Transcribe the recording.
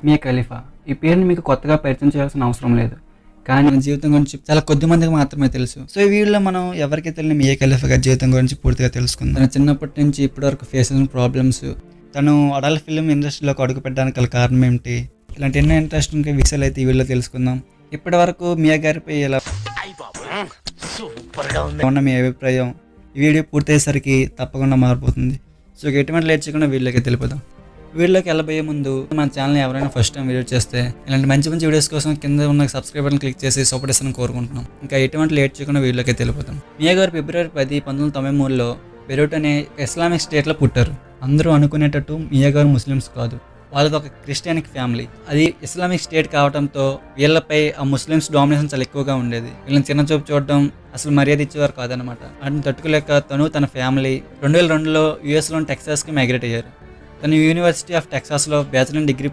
మియా ఖలీఫా ఈ పేరుని మీకు కొత్తగా పరిచయం చేయాల్సిన అవసరం లేదు, కానీ మన జీవితం గురించి చాలా కొద్ది మందికి మాత్రమే తెలుసు. సో ఈ వీడియోలో మనం ఎవరికి తెలియని మియా ఖలీఫా గారి జీవితం గురించి పూర్తిగా తెలుసుకుందాం. తన చిన్నప్పటి నుంచి ఇప్పటి వరకు ఫేస్ చేసిన ప్రాబ్లమ్స్, తను అడల్ట్ ఫిల్మ్ ఇండస్ట్రీలోకి అడుగు పెట్టడానికి గల కారణం ఏమిటి, ఇలాంటి ఎన్నో ఇంట్రెస్టింగ్ విషయాలు అయితే ఈ వీడియోలో తెలుసుకుందాం. ఇప్పటి వరకు మియా గారిపై ఇలా ఉన్న మీ అభిప్రాయం ఈ వీడియో పూర్తయ్యేసరికి తప్పకుండా మారిపోతుంది. సో ఎటువంటి లేట్ చేయకుండా వీడియోకి తెలిపోదాం. వీడియోకి వెళ్ళబోయే ముందు మన ఛానల్ని ఎవరైనా ఫస్ట్ టైం వీడియో చేస్తే ఇలాంటి మంచి మంచి వీడియోస్ కోసం కింద ఉన్న సబ్స్క్రైబ్ బటన్ క్లిక్ చేసి సపోర్ట్ చేస్తాను కోరుకుంటున్నాం. ఇంకా ఎటువంటి లేట్ చేయకుండా వీడియోకి తెలిపోతాం. మియా గారు ఫిబ్రవరి 10, 1993లో బెరూట్ అనే ఇస్లామిక్ స్టేట్లో పుట్టారు. అందరూ అనుకునేటట్టు మియా గారు ముస్లిమ్స్ కాదు, వాళ్ళది ఒక క్రిస్టియనిక్ ఫ్యామిలీ. అది ఇస్లామిక్ స్టేట్ కావడంతో వీళ్ళపై ఆ ముస్లిమ్స్ డామినేషన్ చాలా ఎక్కువగా ఉండేది. వీళ్ళని చిన్న చూపు చూడడం, అసలు మర్యాద ఇచ్చేవారు కాదనమాట. వాటిని తట్టుకోలేక తను తన ఫ్యామిలీ 2002లో యూఎస్లోని టెక్సాస్కి మైగ్రేట్ అయ్యారు. తను యూనివర్సిటీ ఆఫ్ టెక్సాస్లో బ్యాచిలర్ డిగ్రీ